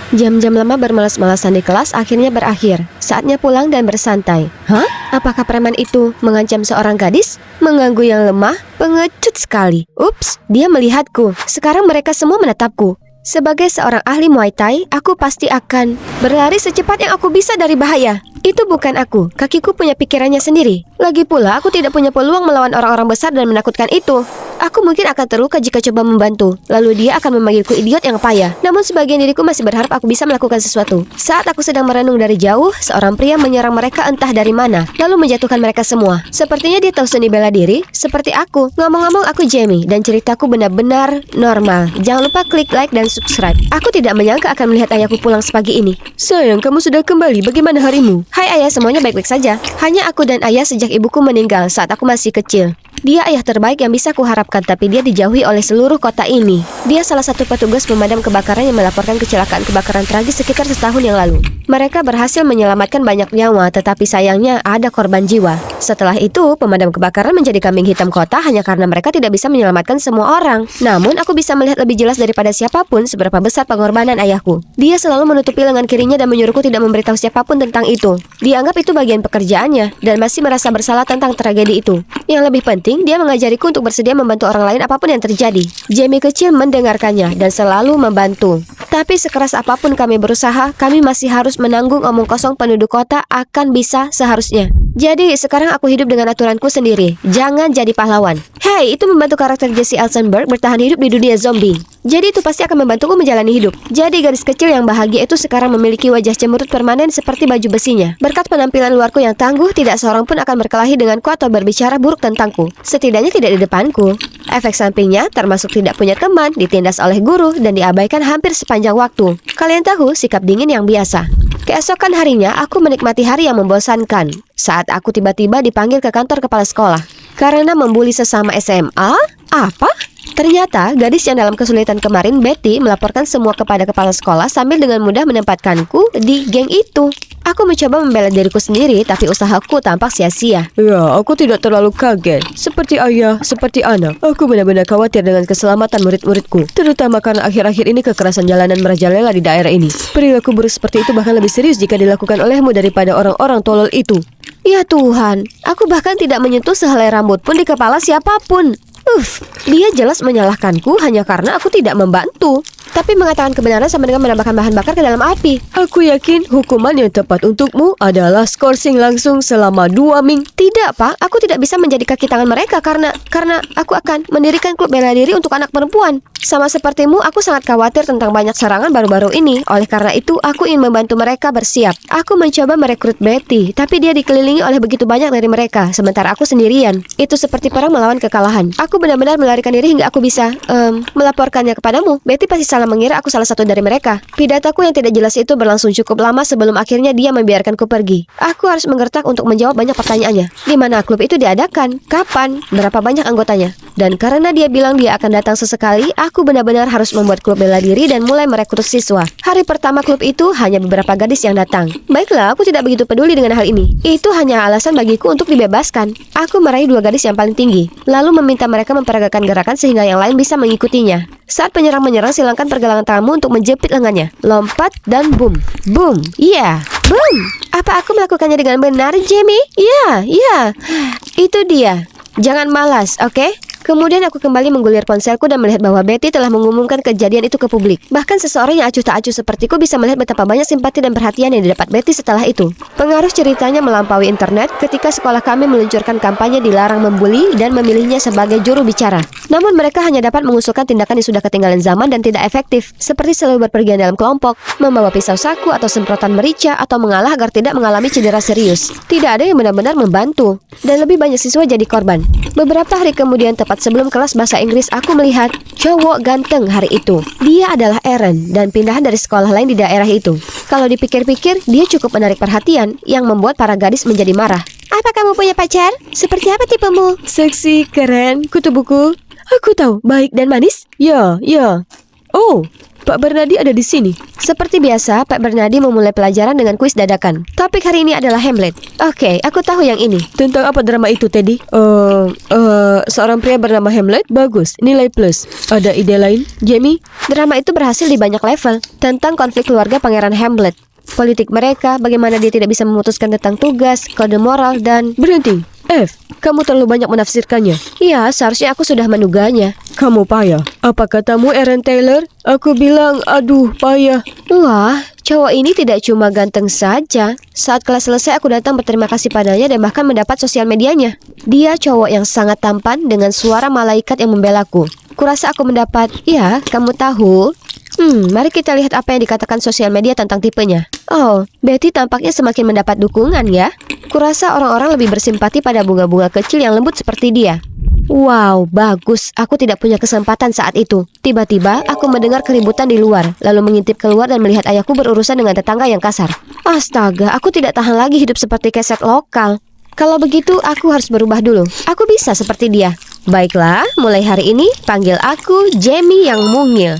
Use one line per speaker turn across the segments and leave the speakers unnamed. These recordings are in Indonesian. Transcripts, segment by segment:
Jam-jam lama bermalas-malasan di kelas akhirnya berakhir. Saatnya pulang dan bersantai. Hah? Apakah preman itu mengancam seorang gadis? Mengganggu yang lemah? Pengecut sekali. Ups, dia melihatku. Sekarang mereka semua menatapku. Sebagai seorang ahli Muay Thai, aku pasti akan berlari secepat yang aku bisa dari bahaya. Itu bukan aku. Kakiku punya pikirannya sendiri. Lagi pula, aku tidak punya peluang melawan orang-orang besar dan menakutkan itu. Aku mungkin akan terluka jika coba membantu. Lalu dia akan memanggilku idiot yang payah. Namun sebagian diriku masih berharap aku bisa melakukan sesuatu. Saat aku sedang merenung dari jauh, seorang pria menyerang mereka entah dari mana, lalu menjatuhkan mereka semua. Sepertinya dia tahu seni bela diri, seperti aku. Ngomong-ngomong, aku Jamie, dan ceritaku benar-benar normal. Jangan lupa klik like dan subscribe. Aku tidak menyangka akan melihat ayahku pulang sepagi ini. Sayang, kamu sudah kembali. Bagaimana harimu? Hai ayah, semuanya baik-baik saja. Hanya aku dan ayah sejak ibuku meninggal saat aku masih kecil. Dia ayah terbaik yang bisa kuharapkan, tapi dia dijauhi oleh seluruh kota ini. Dia salah satu petugas pemadam kebakaran yang melaporkan kecelakaan kebakaran tragis sekitar setahun yang lalu. Mereka berhasil menyelamatkan banyak nyawa, tetapi sayangnya ada korban jiwa. Setelah itu, pemadam kebakaran menjadi kambing hitam kota hanya karena mereka tidak bisa menyelamatkan semua orang. Namun, aku bisa melihat lebih jelas daripada siapapun seberapa besar pengorbanan ayahku. Dia selalu menutupi lengan kirinya dan menyuruhku tidak memberitahu siapapun tentang itu. Dianggap itu bagian pekerjaannya, dan masih merasa bersalah tentang tragedi itu. Yang lebih penting, dia mengajariku untuk bersedia membantu orang lain apapun yang terjadi. Jamie kecil mendengarkannya dan selalu membantu. Tapi sekeras apapun kami berusaha, kami masih harus menanggung omong kosong penduduk kota akan bisa seharusnya. Jadi sekarang aku hidup dengan aturanku sendiri. Jangan jadi pahlawan. Hey, itu membantu karakter Jesse Eisenberg bertahan hidup di dunia zombie. Jadi itu pasti akan membantuku menjalani hidup. Jadi gadis kecil yang bahagia itu sekarang memiliki wajah cemberut permanen seperti baju besinya. Berkat penampilan luarku yang tangguh, tidak seorang pun akan berkelahi denganku atau berbicara buruk tentangku. Setidaknya tidak di depanku. Efek sampingnya termasuk tidak punya teman, ditindas oleh guru, dan diabaikan hampir sepanjang waktu. Kalian tahu sikap dingin yang biasa. Keesokan harinya, aku menikmati hari yang membosankan saat aku tiba-tiba dipanggil ke kantor kepala sekolah karena membuli sesama SMA. Apa? Ternyata gadis yang dalam kesulitan kemarin, Betty, melaporkan semua kepada kepala sekolah sambil dengan mudah menempatkanku di geng itu. Aku mencoba membela diriku sendiri, tapi usahaku tampak sia-sia. Ya, aku tidak terlalu kaget. Seperti ayah, seperti anak. Aku benar-benar khawatir dengan keselamatan murid-muridku, terutama karena akhir-akhir ini kekerasan jalanan merajalela di daerah ini. Perilaku buruk seperti itu bahkan lebih serius jika dilakukan olehmu daripada orang-orang tolol itu. Ya Tuhan, aku bahkan tidak menyentuh sehelai rambut pun di kepala siapapun. Dia jelas menyalahkanku hanya karena aku tidak membantu. Tapi mengatakan kebenaran sama dengan menambahkan bahan bakar ke dalam api. Aku yakin hukuman yang tepat untukmu adalah skorsing langsung selama 2 minggu. Tidak, Pak. Aku tidak bisa menjadi kaki tangan mereka karena aku akan mendirikan klub bela diri untuk anak perempuan. Sama sepertimu, aku sangat khawatir tentang banyak serangan baru-baru ini. Oleh karena itu, aku ingin membantu mereka bersiap. Aku mencoba merekrut Betty, tapi dia dikelilingi oleh begitu banyak dari mereka, sementara aku sendirian. Itu seperti perang melawan kekalahan. Aku benar-benar melarikan diri hingga aku bisa melaporkannya kepadamu. Betty pasti salah mengira aku salah satu dari mereka. Pidatoku yang tidak jelas itu berlangsung cukup lama sebelum akhirnya dia membiarkanku pergi. Aku harus menggertak untuk menjawab banyak pertanyaannya. Di mana klub itu diadakan? Kapan? Berapa banyak anggotanya? Dan karena dia bilang dia akan datang sesekali, aku benar-benar harus membuat klub bela diri dan mulai merekrut siswa. Hari pertama klub itu hanya beberapa gadis yang datang. Baiklah, aku tidak begitu peduli dengan hal ini. Itu hanya alasan bagiku untuk dibebaskan. Aku meraih 2 gadis yang paling tinggi, lalu meminta mereka memperagakan gerakan sehingga yang lain bisa mengikutinya. Saat penyerang menyerang, silakan pergelangan tanganmu untuk menjepit lengannya. Lompat dan boom. Boom. Iya. Boom. Apa aku melakukannya dengan benar, Jamie? Iya. Itu dia. Jangan malas, oke? Kemudian aku kembali menggulir ponselku dan melihat bahwa Betty telah mengumumkan kejadian itu ke publik. Bahkan seseorang yang acuh tak acuh sepertiku bisa melihat betapa banyak simpati dan perhatian yang didapat Betty setelah itu. Pengaruh ceritanya melampaui internet ketika sekolah kami meluncurkan kampanye dilarang membuli dan memilihnya sebagai juru bicara. Namun mereka hanya dapat mengusulkan tindakan yang sudah ketinggalan zaman dan tidak efektif, seperti selalu berpergian dalam kelompok, membawa pisau saku atau semprotan merica, atau mengalah agar tidak mengalami cedera serius. Tidak ada yang benar-benar membantu, dan lebih banyak siswa jadi korban. Beberapa hari kemudian, tepat sebelum kelas bahasa Inggris, aku melihat cowok ganteng hari itu. Dia adalah Aaron dan pindahan dari sekolah lain di daerah itu. Kalau dipikir-pikir, dia cukup menarik perhatian yang membuat para gadis menjadi marah. Apa kamu punya pacar? Seperti apa tipemu? Seksi, keren, kutu buku. Aku tahu, baik dan manis? Ya. Oh,
Pak Bernardi ada di sini.
Seperti biasa, Pak Bernardi memulai pelajaran dengan kuis dadakan. Topik hari ini adalah Hamlet. Oke, aku tahu yang ini.
Tentang apa drama itu, Teddy? Seorang pria bernama Hamlet. Bagus, nilai plus. Ada ide lain, Jamie?
Drama itu berhasil di banyak level. Tentang konflik keluarga Pangeran Hamlet, politik mereka, bagaimana dia tidak bisa memutuskan tentang tugas, kode moral, dan...
Berhenti. F, kamu terlalu banyak menafsirkannya.
Ya, seharusnya aku sudah menduganya.
Kamu payah. Apa katamu, Aaron Taylor? Aku bilang, aduh, payah.
Wah, cowok ini tidak cuma ganteng saja. Saat kelas selesai, aku datang berterima kasih padanya dan bahkan mendapat sosial medianya. Dia cowok yang sangat tampan dengan suara malaikat yang membelaku. Kurasa aku mendapat, ya, kamu tahu. Mari kita lihat apa yang dikatakan sosial media tentang tipenya. Oh, Betty tampaknya semakin mendapat dukungan ya. Kurasa orang-orang lebih bersimpati pada bunga-bunga kecil yang lembut seperti dia. Wow, bagus. Aku tidak punya kesempatan saat itu. Tiba-tiba, aku mendengar keributan di luar, lalu mengintip keluar dan melihat ayahku berurusan dengan tetangga yang kasar. Astaga, aku tidak tahan lagi hidup seperti keset lokal. Kalau begitu, aku harus berubah dulu. Aku bisa seperti dia. Baiklah, mulai hari ini, panggil aku Jamie yang mungil.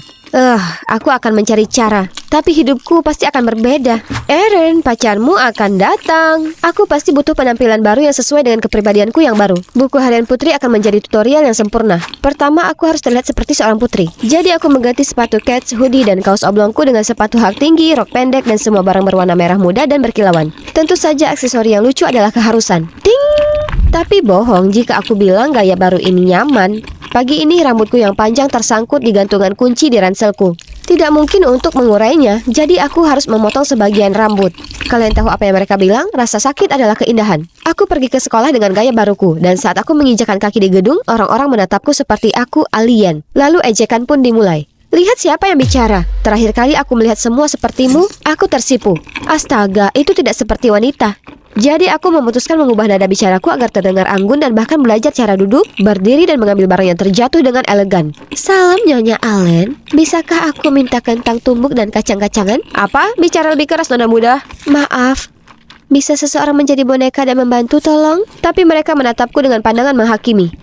Aku akan mencari cara. Tapi hidupku pasti akan berbeda. Aaron, pacarmu akan datang. Aku pasti butuh penampilan baru yang sesuai dengan kepribadianku yang baru. Buku harian putri akan menjadi tutorial yang sempurna. Pertama, aku harus terlihat seperti seorang putri. Jadi aku mengganti sepatu kets, hoodie, dan kaos oblongku dengan sepatu hak tinggi, rok pendek, dan semua barang berwarna merah muda dan berkilauan. Tentu saja aksesori yang lucu adalah keharusan. Ting! Tapi bohong jika aku bilang gaya baru ini nyaman. Pagi ini rambutku yang panjang tersangkut di gantungan kunci di ranselku. Tidak mungkin untuk mengurainya, jadi aku harus memotong sebagian rambut. Kalian tahu apa yang mereka bilang? Rasa sakit adalah keindahan. Aku pergi ke sekolah dengan gaya baruku, dan saat aku menginjakkan kaki di gedung, orang-orang menatapku seperti aku alien. Lalu ejekan pun dimulai. Lihat siapa yang bicara. Terakhir kali aku melihat semua sepertimu, aku tersipu. Astaga, itu tidak seperti wanita. Jadi aku memutuskan mengubah nada bicaraku agar terdengar anggun dan bahkan belajar cara duduk, berdiri dan mengambil barang yang terjatuh dengan elegan. Salam Nyonya Allen, bisakah aku minta kentang tumbuk dan kacang-kacangan? Apa? Bicara lebih keras, nona muda. Maaf, bisa seseorang menjadi boneka dan membantu tolong? Tapi mereka menatapku dengan pandangan menghakimi.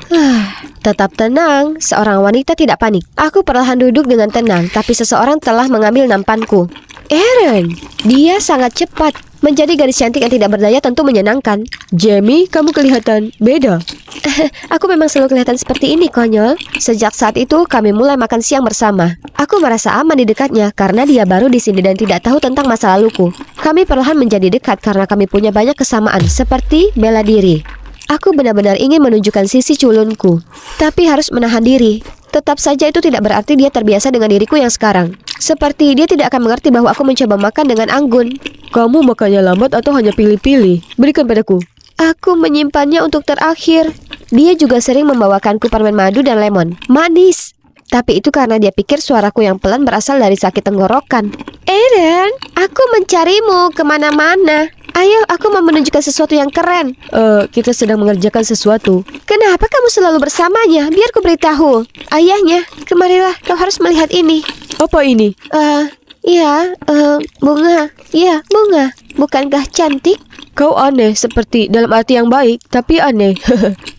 Tetap tenang, seorang wanita tidak panik. Aku perlahan duduk dengan tenang, tapi seseorang telah mengambil nampanku. Aaron, dia sangat cepat. Menjadi gadis cantik yang tidak berdaya tentu menyenangkan.
Jamie, kamu kelihatan beda.
Aku memang selalu kelihatan seperti ini, konyol. Sejak saat itu, kami mulai makan siang bersama. Aku merasa aman di dekatnya karena dia baru di sini dan tidak tahu tentang masa laluku. Kami perlahan menjadi dekat karena kami punya banyak kesamaan, seperti bela diri. Aku benar-benar ingin menunjukkan sisi culunku, tapi harus menahan diri. Tetap saja itu tidak berarti dia terbiasa dengan diriku yang sekarang. Seperti dia tidak akan mengerti bahwa aku mencoba makan dengan anggun.
Kamu makannya lambat atau hanya pilih-pilih? Berikan padaku.
Aku menyimpannya untuk terakhir. Dia juga sering membawakanku permen madu dan lemon. Manis. Tapi itu karena dia pikir suaraku yang pelan berasal dari sakit tenggorokan. Aaron, aku mencarimu kemana-mana. Ayo, aku mau menunjukkan sesuatu yang keren.
Kita sedang mengerjakan sesuatu.
Kenapa kamu selalu bersamanya? Biar ku beritahu. Ayahnya, kemarilah, kau harus melihat ini.
Apa ini?
Bunga. Ya, bunga. Bukankah cantik?
Kau aneh, seperti dalam arti yang baik, tapi aneh.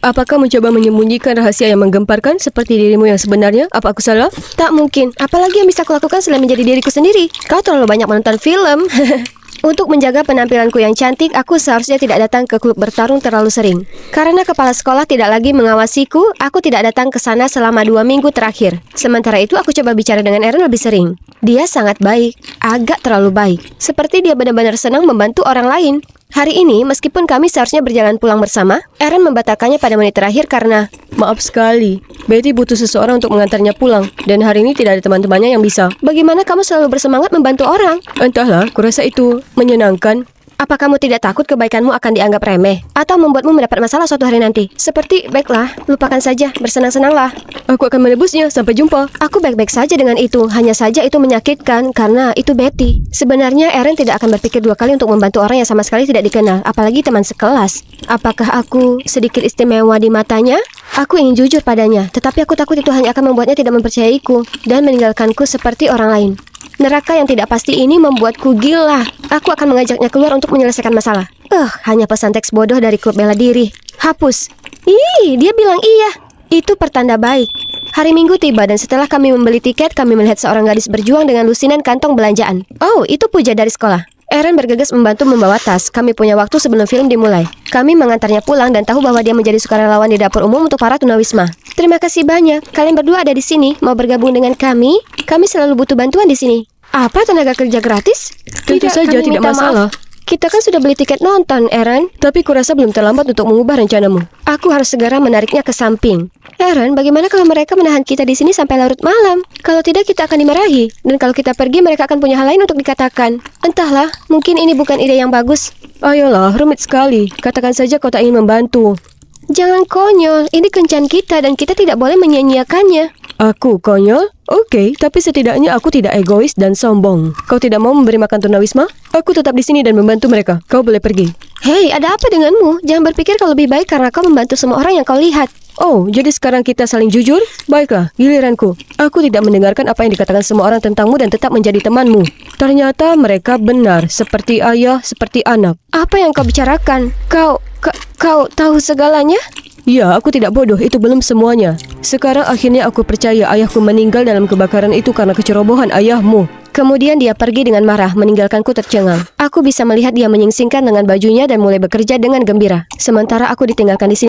Apakah mencoba menyembunyikan rahasia yang menggemparkan seperti dirimu yang sebenarnya? Apa aku salah?
Tak mungkin. Apalagi yang bisa aku lakukan selain menjadi diriku sendiri? Kau terlalu banyak menonton film. Untuk menjaga penampilanku yang cantik, aku seharusnya tidak datang ke klub bertarung terlalu sering. Karena kepala sekolah tidak lagi mengawasiku, aku tidak datang ke sana selama 2 minggu terakhir. Sementara itu, aku coba bicara dengan Aaron lebih sering. Dia sangat baik, agak terlalu baik. Seperti dia benar-benar senang membantu orang lain. Hari ini, meskipun kami seharusnya berjalan pulang bersama, Aaron membatalkannya pada menit terakhir karena...
Maaf sekali, Betty butuh seseorang untuk mengantarnya pulang. Dan hari ini tidak ada teman-temannya yang bisa.
Bagaimana kamu selalu bersemangat membantu orang?
Entahlah, kurasa itu menyenangkan.
Apa kamu tidak takut kebaikanmu akan dianggap remeh? Atau membuatmu mendapat masalah suatu hari nanti? Seperti, baiklah, lupakan saja, bersenang-senanglah.
Aku akan menebusnya, sampai jumpa.
Aku baik-baik saja dengan itu, hanya saja itu menyakitkan karena itu Betty. Sebenarnya Aaron tidak akan berpikir 2 kali untuk membantu orang yang sama sekali tidak dikenal, apalagi teman sekelas. Apakah aku sedikit istimewa di matanya? Aku ingin jujur padanya, tetapi aku takut itu hanya akan membuatnya tidak mempercayaiku dan meninggalkanku seperti orang lain. Neraka yang tidak pasti ini membuatku gila. Aku akan mengajaknya keluar untuk menyelesaikan masalah. Hanya pesan teks bodoh dari klub bela diri. Hapus. Dia bilang iya. Itu pertanda baik. Hari Minggu tiba dan setelah kami membeli tiket, kami melihat seorang gadis berjuang dengan lusinan kantong belanjaan. Oh, itu Puja dari sekolah. Aaron bergegas membantu membawa tas. Kami punya waktu sebelum film dimulai. Kami mengantarnya pulang dan tahu bahwa dia menjadi sukarelawan di dapur umum untuk para tunawisma. Terima kasih banyak. Kalian berdua ada di sini. Mau bergabung dengan kami? Kami selalu butuh bantuan di sini. Apa, tenaga kerja gratis?
Tentu saja
kami
tidak
minta
masalah.
maaf. Kita kan sudah beli tiket nonton, Aaron.
Tapi kurasa belum terlambat untuk mengubah rencanamu.
Aku harus segera menariknya ke samping. Aaron, bagaimana kalau mereka menahan kita di sini sampai larut malam? Kalau tidak, kita akan dimarahi. Dan kalau kita pergi, mereka akan punya hal lain untuk dikatakan. Entahlah, mungkin ini bukan ide yang bagus.
Ayolah, rumit sekali. Katakan saja kau tak ingin membantu.
Jangan konyol, ini kencan kita dan kita tidak boleh menyia-nyiakannya.
Aku konyol? Oke, tapi setidaknya aku tidak egois dan sombong. Kau tidak mau memberi makan tunawisma? Aku tetap di sini dan membantu mereka. Kau boleh pergi.
Hei, ada apa denganmu? Jangan berpikir kau lebih baik karena kau membantu semua orang yang kau lihat.
Oh, jadi sekarang kita saling jujur? Baiklah, giliranku. Aku tidak mendengarkan apa yang dikatakan semua orang tentangmu dan tetap menjadi temanmu. Ternyata mereka benar, seperti ayah, seperti anak.
Apa yang kau bicarakan? Kau tahu segalanya?
Ya, aku tidak bodoh, itu belum semuanya. Sekarang akhirnya aku percaya ayahku meninggal dalam kebakaran itu karena kecerobohan ayahmu.
Kemudian dia pergi dengan marah, meninggalkanku tercengang. Aku bisa melihat dia menyingsingkan dengan bajunya dan mulai bekerja dengan gembira. Sementara aku ditinggalkan di sini.